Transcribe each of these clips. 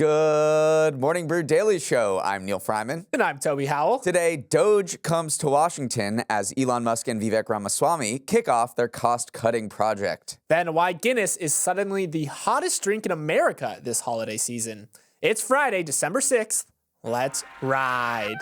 Good morning, Brew Daily Show. I'm Neal Fryman. And I'm Toby Howell. Today, DOGE comes to Washington as Elon Musk and Vivek Ramaswamy kick off their cost-cutting project. Then why Guinness is suddenly the hottest drink in America this holiday season. It's Friday, December 6th. Let's ride.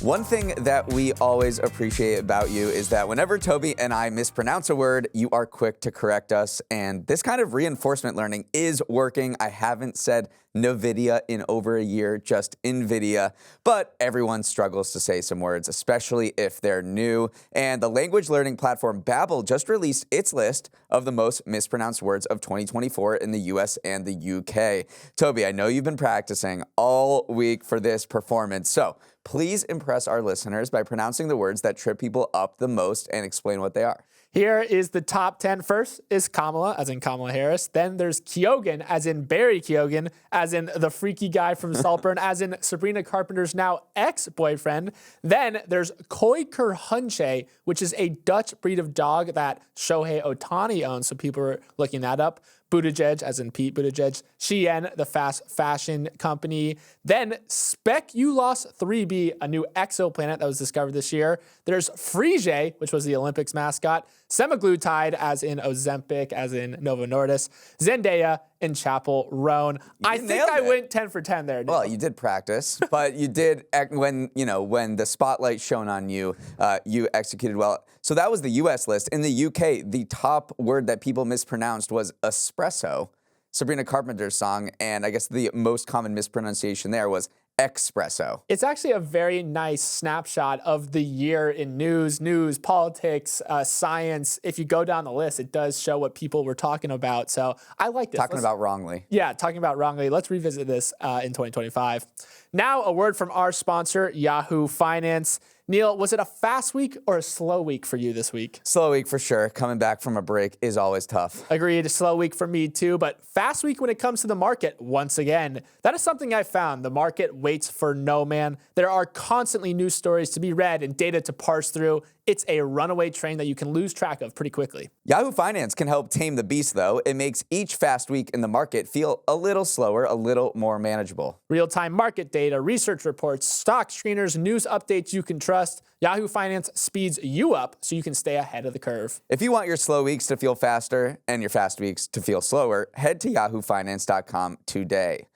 One thing that we always appreciate about you is that whenever Toby and I mispronounce a word, you are quick to correct us. And this kind of reinforcement learning is working. I haven't said NVIDIA in over a year, just NVIDIA. But everyone struggles to say some words, especially if they're new. And the language learning platform Babbel just released its list of the most mispronounced words of 2024 in the US and the UK. Toby, I know you've been practicing all week for this performance. So please impress our listeners by pronouncing the words that trip people up the most and explain what they are. Here is the top 10. First is Kamala, as in Kamala Harris. Then there's Keoghan, as in Barry Keoghan, as in the freaky guy from Saltburn, as in Sabrina Carpenter's now ex-boyfriend. Then there's Kooikerhundje, which is a Dutch breed of dog that Shohei Ohtani owns, so people are looking that up. Buttigieg, as in Pete Buttigieg. Shein, the fast fashion company. Then Speculoos 3b, a new exoplanet that was discovered this year. There's Frige, which was the Olympics mascot. Semaglutide, as in Ozempic, as in Novo Nordisk. Zendaya, and Chapel Roan. I think I went 10 for 10 there. Well, you did practice, but you did when the spotlight shone on you, you executed well. So that was the U.S. list. In the U.K., the top word that people mispronounced was espresso, Sabrina Carpenter's song, and I guess the most common mispronunciation there was espresso. It's actually a very nice snapshot of the year in news, politics, science. If you go down the list, it does show what people were talking about. So I like this. Talking about wrongly. Yeah, talking about wrongly. Let's revisit this in 2025. Now a word from our sponsor, Yahoo Finance. Neal, was it a fast week or a slow week for you this week? Slow week for sure. Coming back from a break is always tough. Agreed. A slow week for me too, but fast week when it comes to the market once again. That is something I found. The market waits for no man. There are constantly news stories to be read and data to parse through. It's a runaway train that you can lose track of pretty quickly. Yahoo Finance can help tame the beast, though. It makes each fast week in the market feel a little slower, a little more manageable. Real-time market data, research reports, stock screeners, news updates you can trust. Yahoo Finance speeds you up so you can stay ahead of the curve. If you want your slow weeks to feel faster and your fast weeks to feel slower, head to yahoofinance.com today.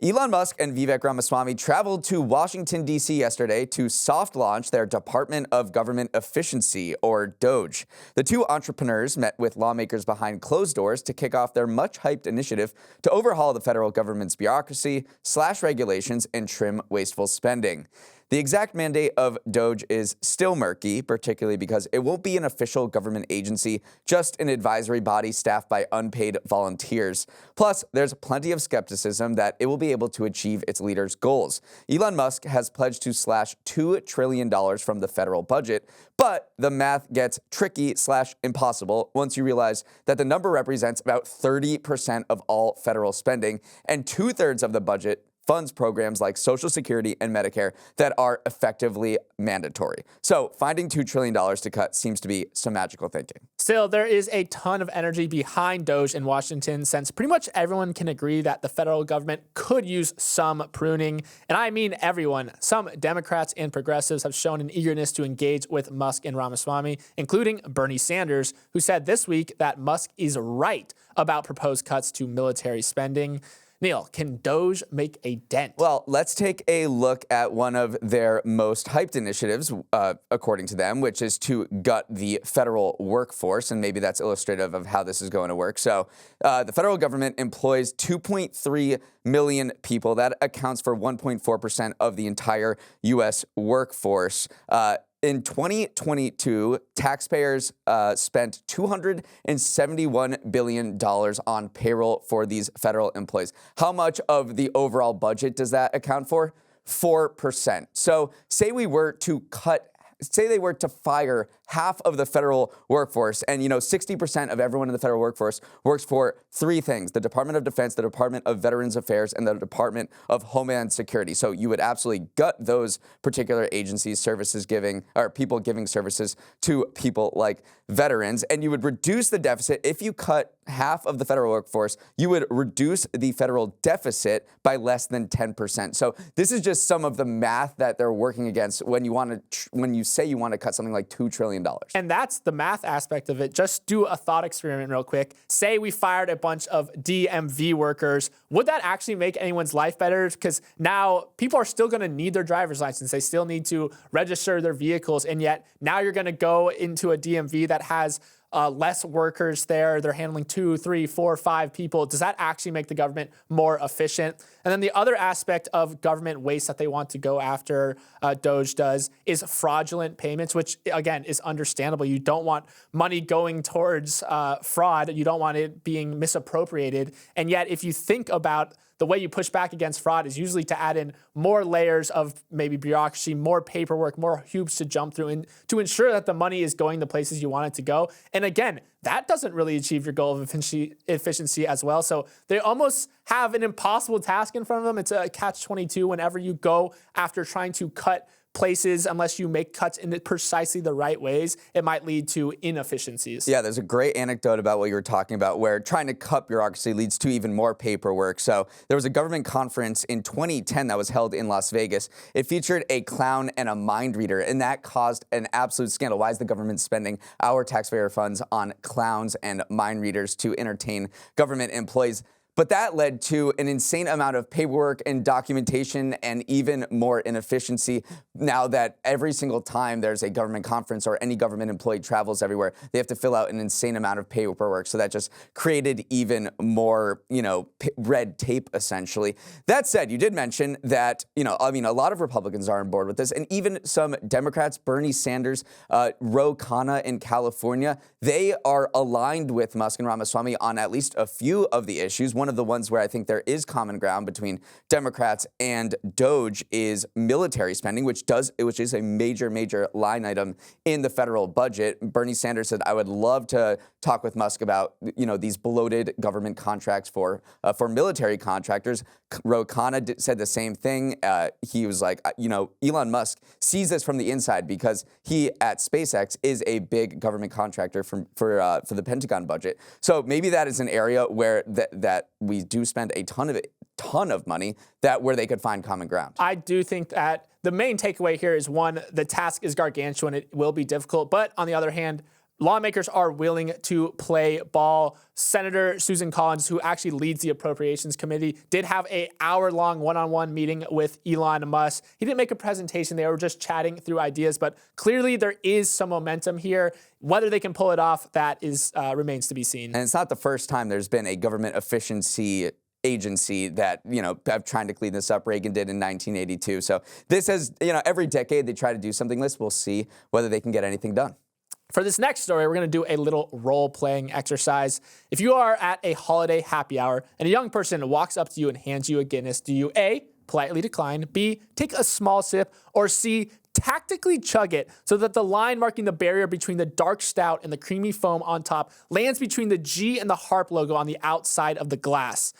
Elon Musk and Vivek Ramaswamy traveled to Washington, D.C. yesterday to soft launch their Department of Government Efficiency, or DOGE. The two entrepreneurs met with lawmakers behind closed doors to kick off their much-hyped initiative to overhaul the federal government's bureaucracy, slash regulations, and trim wasteful spending. The exact mandate of DOGE is still murky, particularly because it won't be an official government agency, just an advisory body staffed by unpaid volunteers. Plus, there's plenty of skepticism that it will be able to achieve its leaders' goals. Elon Musk has pledged to slash $2 trillion from the federal budget, but the math gets tricky/impossible once you realize that the number represents about 30% of all federal spending, and 2/3 of the budget funds programs like Social Security and Medicare that are effectively mandatory. So finding $2 trillion to cut seems to be some magical thinking. Still, there is a ton of energy behind DOGE in Washington, since pretty much everyone can agree that the federal government could use some pruning. And I mean everyone. Some Democrats and progressives have shown an eagerness to engage with Musk and Ramaswamy, including Bernie Sanders, who said this week that Musk is right about proposed cuts to military spending. Neal, can DOGE make a dent? Well, let's take a look at one of their most hyped initiatives, according to them, which is to gut the federal workforce, and maybe that's illustrative of how this is going to work. So the federal government employs 2.3 million people. That accounts for 1.4% of the entire U.S. workforce. In 2022, taxpayers spent $271 billion on payroll for these federal employees. How much of the overall budget does that account for? 4%. So say we were to cut say they were to fire half of the federal workforce, and 60% of everyone in the federal workforce works for three things: the Department of Defense, the Department of Veterans Affairs, and the Department of Homeland Security. So you would absolutely gut those particular agencies, people giving services to people like veterans, and you would reduce the deficit. If you cut half of the federal workforce, you would reduce the federal deficit by less than 10%. So this is just some of the math that they're working against when you say you want to cut something like $2 trillion. And that's the math aspect of it. Just do a thought experiment real quick. Say we fired a bunch of DMV workers. Would that actually make anyone's life better? Because now people are still going to need their driver's license. They still need to register their vehicles. And yet now you're going to go into a DMV that has less workers there. They're handling 2, 3, 4, 5 people. Does that actually make the government more efficient? And then the other aspect of government waste that they want to go after, DOGE does, is fraudulent payments, which again is understandable. You don't want money going towards fraud. You don't want it being misappropriated. And yet, if you think about the way you push back against fraud is usually to add in more layers of maybe bureaucracy, more paperwork, more hoops to jump through, and to ensure that the money is going the places you want it to go. And again, that doesn't really achieve your goal of efficiency as well. So they almost have an impossible task in front of them. It's a catch-22 whenever you go after trying to cut places. Unless you make cuts in precisely the right ways, it might lead to inefficiencies. Yeah, there's a great anecdote about what you were talking about, where trying to cut bureaucracy leads to even more paperwork. So there was a government conference in 2010 that was held in Las Vegas. It featured a clown and a mind reader, and that caused an absolute scandal. Why is the government spending our taxpayer funds on clowns and mind readers to entertain government employees? But that led to an insane amount of paperwork and documentation and even more inefficiency. Now that every single time there's a government conference or any government employee travels everywhere, they have to fill out an insane amount of paperwork. So that just created even more, red tape, essentially. That said, you did mention that, a lot of Republicans are on board with this, and even some Democrats, Bernie Sanders, Ro Khanna in California, they are aligned with Musk and Ramaswamy on at least a few of the issues. One of the ones where I think there is common ground between Democrats and DOGE is military spending, which is a major line item in the federal budget. Bernie Sanders said, I would love to talk with Musk about, these bloated government contracts for military contractors. Ro Khanna said the same thing. He was like, Elon Musk sees this from the inside because he at SpaceX is a big government contractor for the Pentagon budget. So maybe that is an area where that we do spend a ton of money where they could find common ground. I do think that the main takeaway here is, one, the task is gargantuan. It will be difficult. But on the other hand, lawmakers are willing to play ball. Senator Susan Collins, who actually leads the Appropriations Committee, did have an hour-long one-on-one meeting with Elon Musk. He didn't make a presentation. They were just chatting through ideas. But clearly there is some momentum here. Whether they can pull it off, that is remains to be seen. And it's not the first time there's been a government efficiency agency that, have trying to clean this up. Reagan did in 1982. So this has, every decade they try to do something. We'll see whether they can get anything done. For this next story, we're going to do a little role-playing exercise. If you are at a holiday happy hour and a young person walks up to you and hands you a Guinness, do you A, politely decline, B, take a small sip, or C, tactically chug it so that the line marking the barrier between the dark stout and the creamy foam on top lands between the G and the harp logo on the outside of the glass?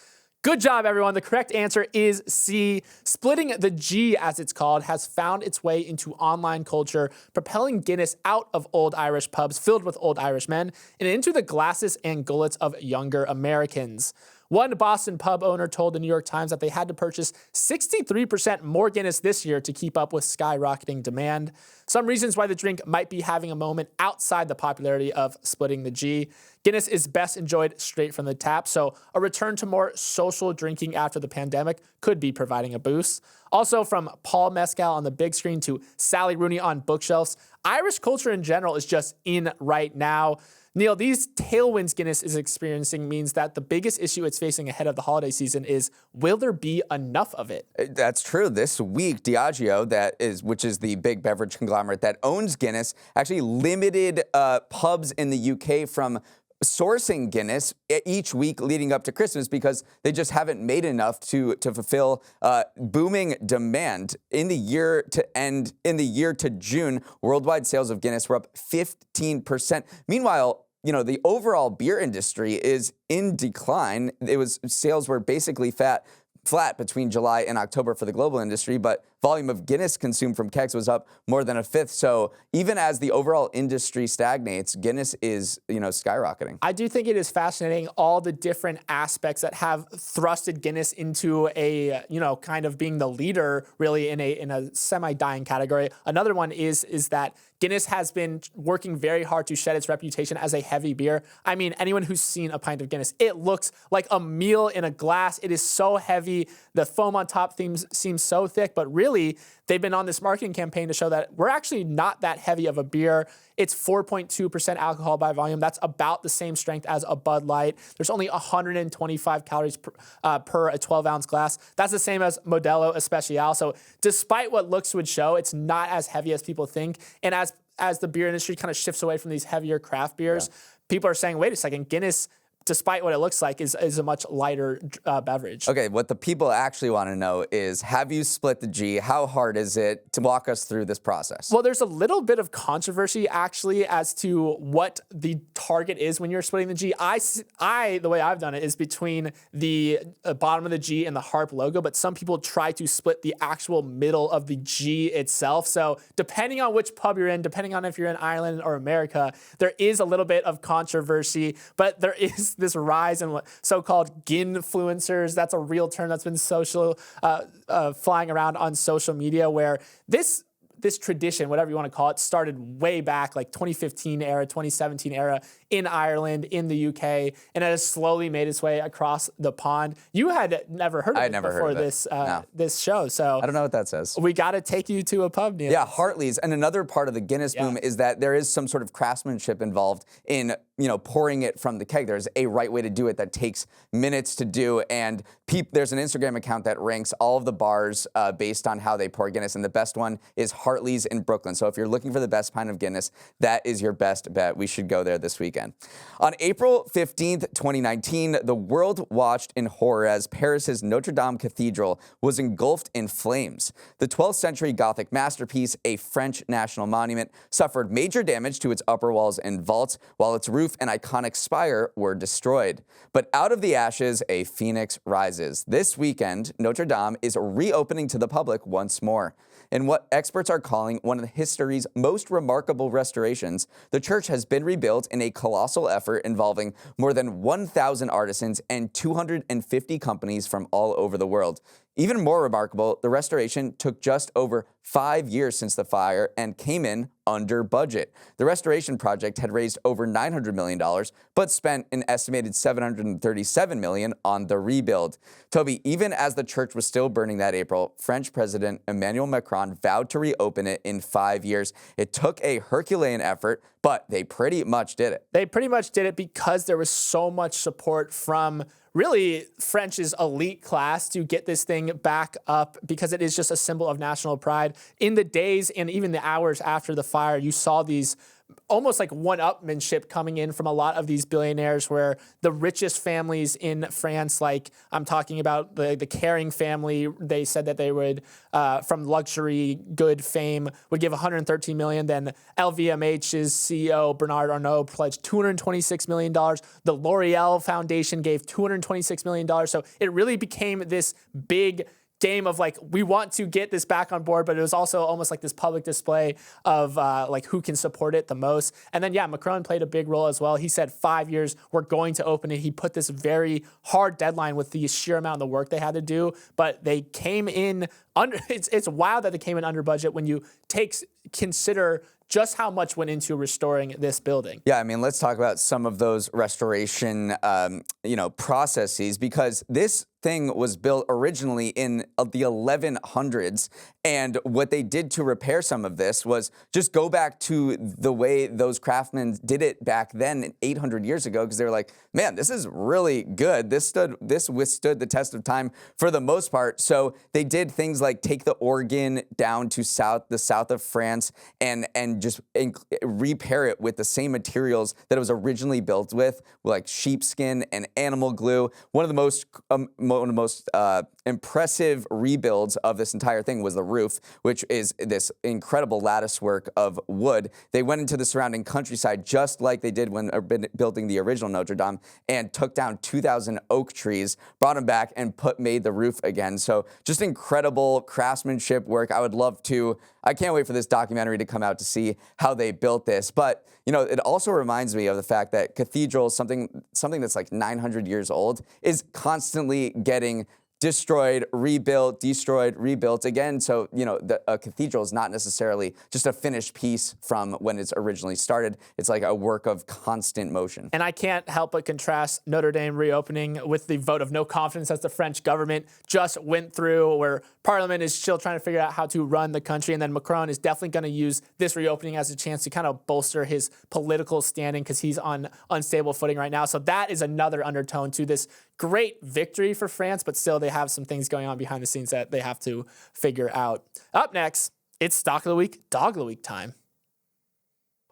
Good job, everyone. The correct answer is C. Splitting the G, as it's called, has found its way into online culture, propelling Guinness out of old Irish pubs filled with old Irish men and into the glasses and gullets of younger Americans. One Boston pub owner told the New York Times that they had to purchase 63% more Guinness this year to keep up with skyrocketing demand. Some reasons why the drink might be having a moment outside the popularity of splitting the G. Guinness is best enjoyed straight from the tap, so a return to more social drinking after the pandemic could be providing a boost. Also, from Paul Mescal on the big screen to Sally Rooney on bookshelves, Irish culture in general is just in right now. Neal, these tailwinds Guinness is experiencing means that the biggest issue it's facing ahead of the holiday season is, will there be enough of it? That's true. This week, Diageo, which is the big beverage conglomerate that owns Guinness, actually limited pubs in the UK from sourcing Guinness each week leading up to Christmas because they just haven't made enough to fulfill booming demand. In the year to June, worldwide sales of Guinness were up 15%. Meanwhile, the overall beer industry is in decline. Sales were basically flat between July and October for the global industry, but volume of Guinness consumed from kegs was up more than a fifth. So even as the overall industry stagnates, Guinness is, skyrocketing. I do think it is fascinating all the different aspects that have thrusted Guinness into a, kind of being the leader really in a semi-dying category. Another one is that Guinness has been working very hard to shed its reputation as a heavy beer. I mean, anyone who's seen a pint of Guinness, it looks like a meal in a glass. It is so heavy. The foam on top seems so thick, but really, they've been on this marketing campaign to show that we're actually not that heavy of a beer. It's 4.2% alcohol by volume. That's about the same strength as a Bud Light. There's only 125 calories per a 12-ounce glass. That's the same as Modelo Especial. So despite what looks would show, it's not as heavy as people think. And as the beer industry kind of shifts away from these heavier craft beers, people are saying, wait a second, Guinness, despite what it looks like, is a much lighter beverage. Okay, what the people actually want to know is, have you split the G? How hard is it? To walk us through this process. Well, there's a little bit of controversy, actually, as to what the target is when you're splitting the G. The way I've done it is between the bottom of the G and the harp logo, but some people try to split the actual middle of the G itself. So depending on which pub you're in, depending on if you're in Ireland or America, there is a little bit of controversy, but there is this rise in so-called ginfluencers. That's a real term that's been flying around on social media, where this tradition, whatever you want to call it, started way back, like 2015 era, 2017 era in Ireland, in the UK, and it has slowly made its way across the pond. You had never heard of it before this show, so I don't know what that says. We got to take you to a pub, Neal. Yeah, Hartley's. And another part of the Guinness boom is that there is some sort of craftsmanship involved in pouring it from the keg. There's a right way to do it that takes minutes to do, and there's an Instagram account that ranks all of the bars based on how they pour Guinness, and the best one is Hartley's in Brooklyn. So if you're looking for the best pint of Guinness, that is your best bet. We should go there this weekend. On April 15th, 2019, the world watched in horror as Paris's Notre Dame Cathedral was engulfed in flames. The 12th century Gothic masterpiece, a French national monument, suffered major damage to its upper walls and vaults, while its roof and iconic spire were destroyed. But out of the ashes, a phoenix rises. This weekend, Notre Dame is reopening to the public once more. In what experts are calling one of history's most remarkable restorations, the church has been rebuilt in a colossal effort involving more than 1,000 artisans and 250 companies from all over the world. Even more remarkable, the restoration took just over 5 years since the fire and came in under budget. The restoration project had raised over $900 million, but spent an estimated $737 million on the rebuild. Toby, even as the church was still burning that April, French President Emmanuel Macron vowed to reopen it in 5 years. It took a Herculean effort, but they pretty much did it. They pretty much did it because there was so much support from really French's elite class to get this thing back up, because it is just a symbol of national pride. In the days and even the hours after the fire, you saw these almost like one-upmanship coming in from a lot of these billionaires, where the richest families in France, like I'm talking about the Caring family, they said that they would, from luxury good fame, would give $113 million. Then LVMH's CEO, Bernard Arnault, pledged $226 million. The L'Oreal Foundation gave $226 million. So it really became this big game of like, we want to get this back on board, but it was also almost like this public display of like who can support it the most. And then, Macron played a big role as well. He said 5 years, we're going to open it. He put this very hard deadline with the sheer amount of the work they had to do, but they came in under, it's wild that they came in under budget when you consider just how much went into restoring this building. Yeah, I mean, let's talk about some of those restoration, processes, because this thing was built originally in the 1100s, and what they did to repair some of this was just go back to the way those craftsmen did it back then 800 years ago, because they were like, man, this is really good. This withstood the test of time for the most part. So they did things like take the organ down to the south of France, France and just repair it with the same materials that it was originally built with, like sheepskin and animal glue. One of the most impressive rebuilds of this entire thing was the roof, which is this incredible lattice work of wood. They went into the surrounding countryside just like they did when building the original Notre Dame and took down 2,000 oak trees, brought them back, and made the roof again. So just incredible craftsmanship work. I can't wait for this documentary to come out to see how they built this. But, it also reminds me of the fact that cathedrals, something that's like 900 years old, is constantly getting destroyed, rebuilt, destroyed, rebuilt again. So, a cathedral is not necessarily just a finished piece from when it's originally started. It's like a work of constant motion. And I can't help but contrast Notre Dame reopening with the vote of no confidence that the French government just went through, where Parliament is still trying to figure out how to run the country. And then Macron is definitely going to use this reopening as a chance to kind of bolster his political standing because he's on unstable footing right now. So that is another undertone to this great victory for France, but still they have some things going on behind the scenes that they have to figure out. Up next, it's Stock of the Week, Dog of the Week time.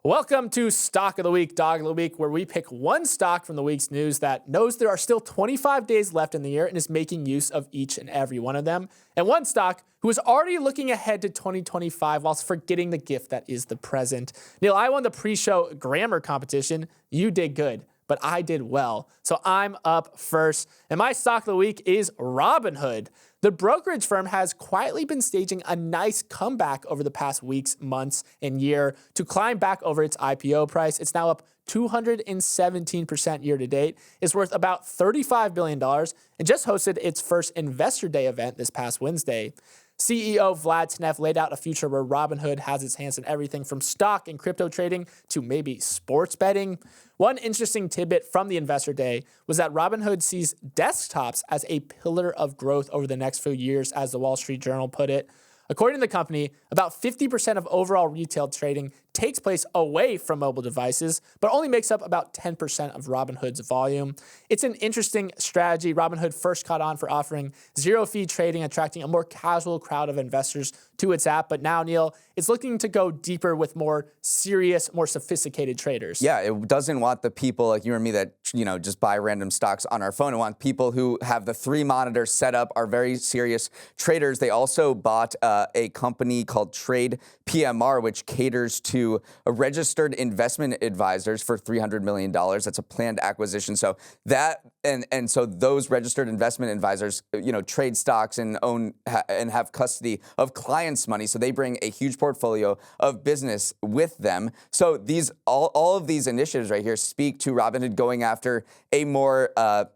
Welcome to Stock of the Week, Dog of the Week, where we pick one stock from the week's news that knows there are still 25 days left in the year and is making use of each and every one of them, and one stock who is already looking ahead to 2025 whilst forgetting the gift that is the present. Neal, I won the pre-show grammar competition. You did good, but I did well. So I'm up first. And my stock of the week is Robinhood. The brokerage firm has quietly been staging a nice comeback over the past weeks, months, and year to climb back over its IPO price. It's now up 217% year to date. It's worth about $35 billion and just hosted its first Investor Day event this past Wednesday. CEO Vlad Tenev laid out a future where Robinhood has its hands in everything from stock and crypto trading to maybe sports betting. One interesting tidbit from the Investor Day was that Robinhood sees desktops as a pillar of growth over the next few years, as the Wall Street Journal put it. According to the company, about 50% of overall retail trading takes place away from mobile devices, but only makes up about 10% of Robinhood's volume. It's an interesting strategy. Robinhood first caught on for offering zero-fee trading, attracting a more casual crowd of investors to its app. But now, Neal, it's looking to go deeper with more serious, more sophisticated traders. Yeah, it doesn't want the people like you or me that, just buy random stocks on our phone. It wants people who have the 3 monitors set up, are very serious traders. They also bought a company called Trade PMR, which caters to registered investment advisors for $300 million. That's a planned acquisition. So that and so those registered investment advisors, trade stocks and own and have custody of clients' money. So they bring a huge portfolio of business with them. So all of these initiatives right here speak to Robinhood going after a more a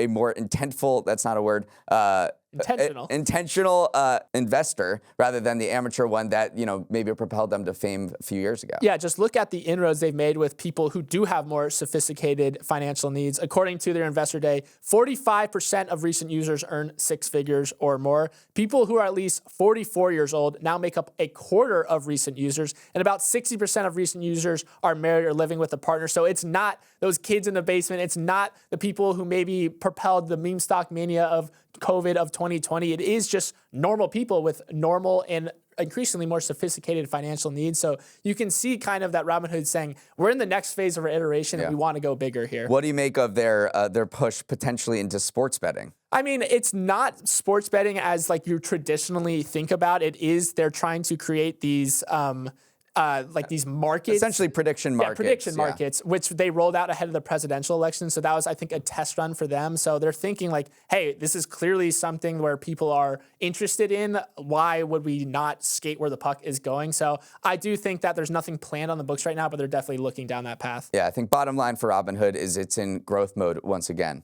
more intentful, that's not a word, intentional investor rather than the amateur one that, maybe propelled them to fame a few years ago. Yeah, just look at the inroads they've made with people who do have more sophisticated financial needs. According to their Investor Day, 45% of recent users earn 6 figures or more. People who are at least 44 years old now make up a quarter of recent users, and about 60% of recent users are married or living with a partner. So it's not those kids in the basement. It's not the people who maybe propelled the meme stock mania of COVID of 2020. It is just normal people with normal and increasingly more sophisticated financial needs. So you can see kind of that Robinhood saying, we're in the next phase of our iteration and we want to go bigger here. What do you make of their push potentially into sports betting? I mean, it's not sports betting as like you traditionally think about. It is, they're trying to create these these markets. Essentially prediction markets. Yeah, prediction markets, which they rolled out ahead of the presidential election. So that was, I think, a test run for them. So they're thinking like, hey, this is clearly something where people are interested in. Why would we not skate where the puck is going? So I do think that there's nothing planned on the books right now, but they're definitely looking down that path. Yeah, I think bottom line for Robinhood is it's in growth mode once again.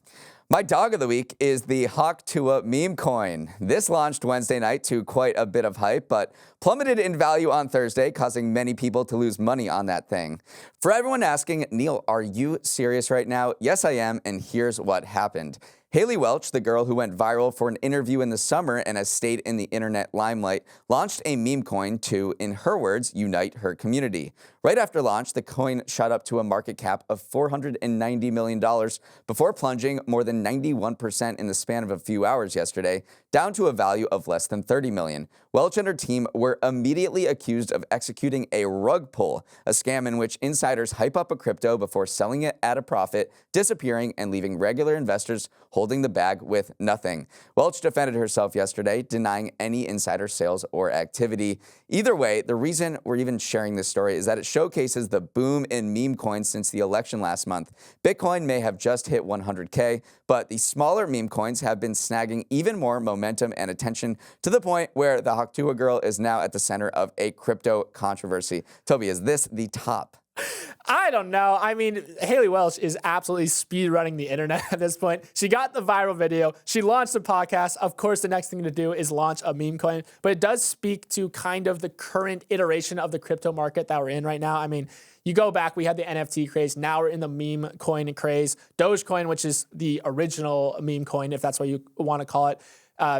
My dog of the week is the Hawk Tuah meme coin. This launched Wednesday night to quite a bit of hype, but plummeted in value on Thursday, causing many people to lose money on that thing. For everyone asking, Neal, are you serious right now? Yes, I am, and here's what happened. Haley Welch, the girl who went viral for an interview in the summer and has stayed in the internet limelight, launched a meme coin to, in her words, unite her community. Right after launch, the coin shot up to a market cap of $490 million before plunging more than 91% in the span of a few hours yesterday, down to a value of less than $30 million. Welch and her team were immediately accused of executing a rug pull, a scam in which insiders hype up a crypto before selling it at a profit, disappearing and leaving regular investors holding the bag with nothing. Welch defended herself yesterday, denying any insider sales or activity. Either way, the reason we're even sharing this story is that it showcases the boom in meme coins since the election last month. Bitcoin may have just hit 100K, but the smaller meme coins have been snagging even more momentum and attention to the point where the Hawk Tuah Girl is now at the center of a crypto controversy. Toby, is this the top? I don't know. I mean, Haley Welch is absolutely speed running the internet at this point. She got the viral video. She launched a podcast. Of course, the next thing to do is launch a meme coin. But it does speak to kind of the current iteration of the crypto market that we're in right now. I mean, you go back, we had the NFT craze. Now we're in the meme coin craze. Dogecoin, which is the original meme coin, if that's what you want to call it,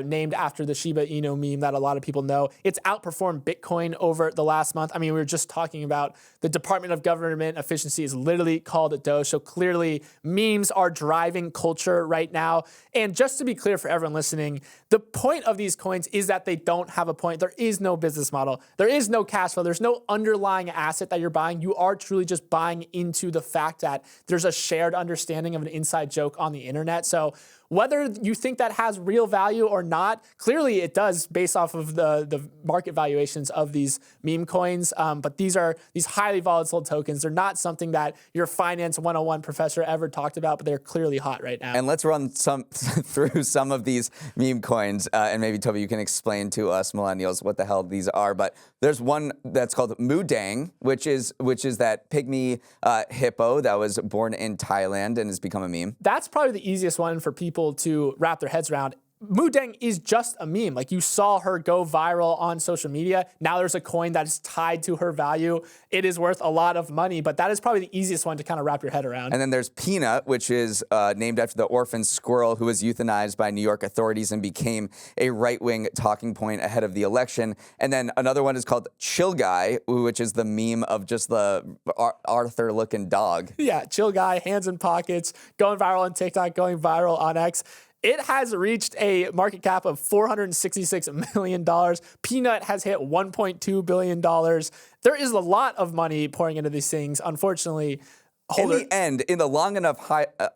named after the Shiba Inu meme that a lot of people know. It's outperformed Bitcoin over the last month. I mean, we were just talking about the Department of Government Efficiency is literally called Doge. So clearly memes are driving culture right now. And just to be clear for everyone listening, the point of these coins is that they don't have a point. There is no business model. There is no cash flow. There's no underlying asset that you're buying. You are truly just buying into the fact that there's a shared understanding of an inside joke on the internet. So whether you think that has real value or not, clearly it does based off of the market valuations of these meme coins. But these are these highly volatile tokens. They're not something that your finance 101 professor ever talked about, but they're clearly hot right now. And let's run through some of these meme coins. And maybe, Toby, you can explain to us millennials what the hell these are. But there's one that's called Mudang, which is that pygmy hippo that was born in Thailand and has become a meme. That's probably the easiest one for people to wrap their heads around. Mudang is just a meme. Like, you saw her go viral on social media. Now there's a coin that is tied to her value. It is worth a lot of money, but that is probably the easiest one to kind of wrap your head around. And then there's Peanut, which is named after the orphan squirrel who was euthanized by New York authorities and became a right-wing talking point ahead of the election. And then another one is called Chill Guy, which is the meme of just the Arthur-looking dog. Yeah, Chill Guy, hands in pockets, going viral on TikTok, going viral on X. It has reached a market cap of $466 million. Peanut has hit $1.2 billion. There is a lot of money pouring into these things. Unfortunately, in the end, in the long enough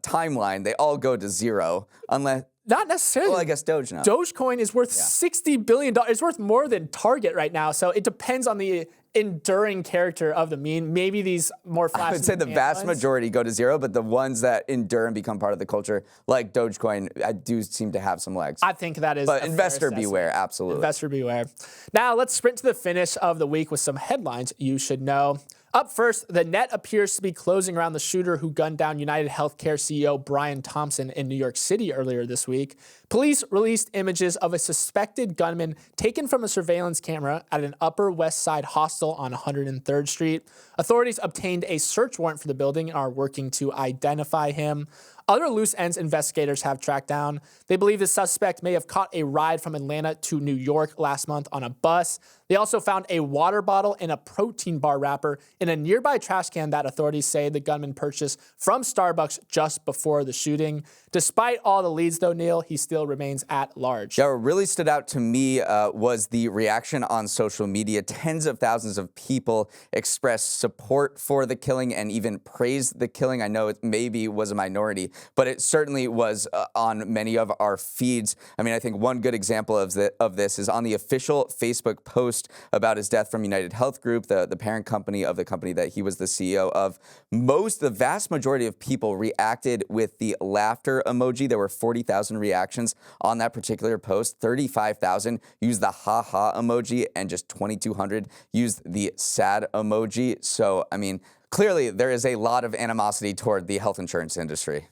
timeline, they all go to zero, unless... Not necessarily. Well, I guess Doge now. Dogecoin is worth $60 billion. It's worth more than Target right now. So it depends on the enduring character of the meme. Maybe these more flashy. I would say the vast majority go to zero, but the ones that endure and become part of the culture, like Dogecoin, do seem to have some legs. I think that is. But investor beware, absolutely. Investor beware. Now let's sprint to the finish of the week with some headlines you should know. Up first, the net appears to be closing around the shooter who gunned down United Healthcare CEO Brian Thompson in New York City earlier this week. Police released images of a suspected gunman taken from a surveillance camera at an Upper West Side hostel on 103rd Street. Authorities obtained a search warrant for the building and are working to identify him. Other loose ends investigators have tracked down. They believe the suspect may have caught a ride from Atlanta to New York last month on a bus. They also found a water bottle and a protein bar wrapper in a nearby trash can that authorities say the gunman purchased from Starbucks just before the shooting. Despite all the leads, though, Neal, he still remains at large. Yeah, what really stood out to me was the reaction on social media. Tens of thousands of people expressed support for the killing and even praised the killing. I know it maybe was a minority, but it certainly was on many of our feeds. I mean, I think one good example of this is on the official Facebook post about his death from United Health Group, the parent company of the company that he was the CEO of. The vast majority of people reacted with the laughter emoji. There were 40,000 reactions on that particular post. 35,000 used the ha-ha emoji, and just 2,200 used the sad emoji. So, I mean, clearly there is a lot of animosity toward the health insurance industry.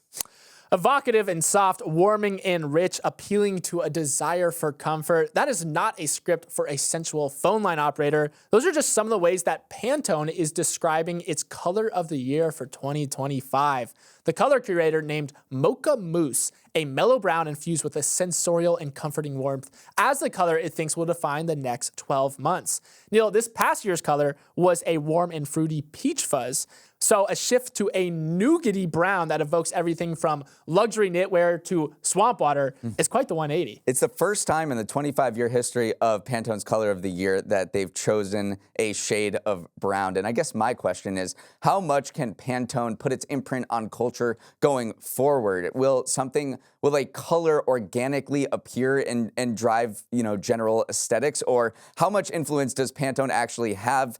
Evocative and soft, warming and rich, appealing to a desire for comfort. That is not a script for a sensual phone line operator. Those are just some of the ways that Pantone is describing its color of the year for 2025. The color curator named Mocha Mousse, a mellow brown infused with a sensorial and comforting warmth, as the color it thinks will define the next 12 months. Neal, this past year's color was a warm and fruity peach fuzz. So a shift to a nougaty brown that evokes everything from luxury knitwear to swamp water is quite the 180. It's the first time in the 25-year history of Pantone's color of the year that they've chosen a shade of brown. And I guess my question is, how much can Pantone put its imprint on culture going forward? Will a color organically appear and drive, general aesthetics? Or how much influence does Pantone actually have?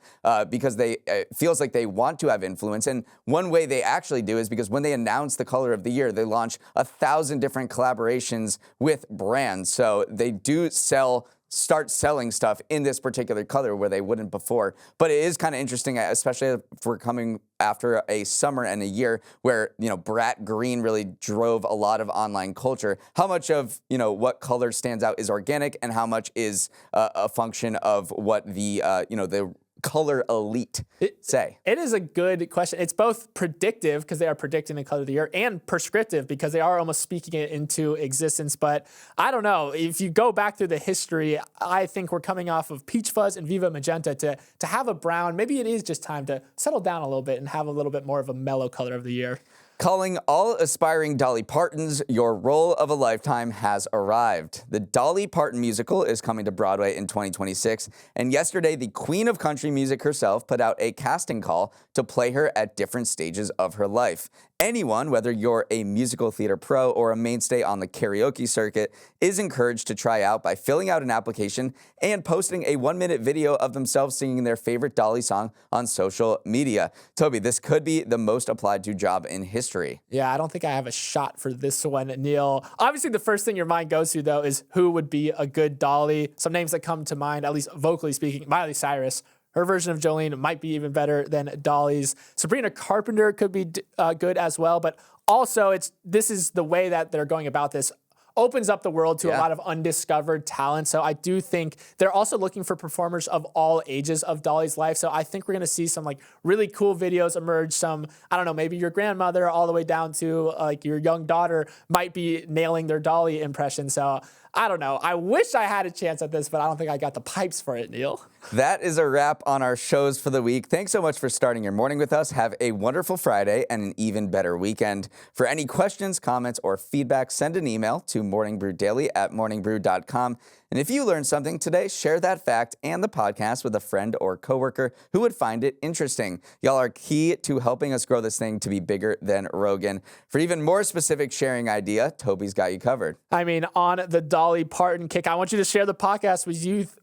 Because it feels like they want to have influence. And one way they actually do is because when they announce the color of the year, they launch 1,000 different collaborations with brands. So they do start selling stuff in this particular color where they wouldn't before. But it is kind of interesting, especially if we're coming after a summer and a year where, Brat Green really drove a lot of online culture. How much of, what color stands out is organic and how much is a function of what the color elite say? It is a good question. It's both predictive because they are predicting the color of the year and prescriptive because they are almost speaking it into existence. But I don't know. If you go back through the history, I think we're coming off of Peach Fuzz and Viva Magenta to have a brown. Maybe it is just time to settle down a little bit and have a little bit more of a mellow color of the year. Calling all aspiring Dolly Partons, your role of a lifetime has arrived. The Dolly Parton musical is coming to Broadway in 2026, and yesterday the queen of country music herself put out a casting call to play her at different stages of her life. Anyone, whether you're a musical theater pro or a mainstay on the karaoke circuit, is encouraged to try out by filling out an application and posting a 1-minute video of themselves singing their favorite Dolly song on social media. Toby, this could be the most applied to job in history. Yeah, I don't think I have a shot for this one, Neal. Obviously, the first thing your mind goes to, though, is who would be a good Dolly. Some names that come to mind, at least vocally speaking, Miley Cyrus. Her version of Jolene might be even better than Dolly's. Sabrina Carpenter could be good as well, but also this is the way that they're going about this. Opens up the world to a lot of undiscovered talent. So I do think they're also looking for performers of all ages of Dolly's life. So I think we're going to see some really cool videos emerge. Some, I don't know, maybe your grandmother all the way down to your young daughter might be nailing their Dolly impression. So I don't know. I wish I had a chance at this, but I don't think I got the pipes for it, Neal. That is a wrap on our shows for the week. Thanks so much for starting your morning with us. Have a wonderful Friday and an even better weekend. For any questions, comments, or feedback, send an email to morningbrewdaily@morningbrew.com. And if you learned something today, share that fact and the podcast with a friend or coworker who would find it interesting. Y'all are key to helping us grow this thing to be bigger than Rogan. For even more specific sharing idea, Toby's got you covered. I mean, on the Dolly Parton kick, I want you to share the podcast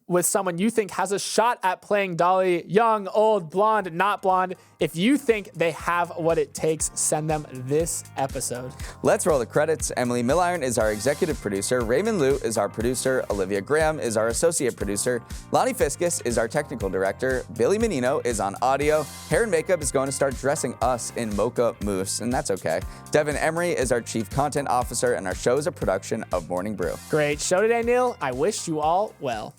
with someone you think has a shot at playing Dolly, young, old, blonde, not blonde. If you think they have what it takes, send them this episode. Let's roll the credits. Emily Milliron is our executive producer. Raymond Liu is our producer. Olivia Graham is our associate producer. Lonnie Fiskus is our technical director. Billy Menino is on audio. Hair and makeup is going to start dressing us in Mocha Mousse, and that's okay. Devin Emery is our chief content officer, and our show is a production of Morning Brew. Great show today, Neal. I wish you all well.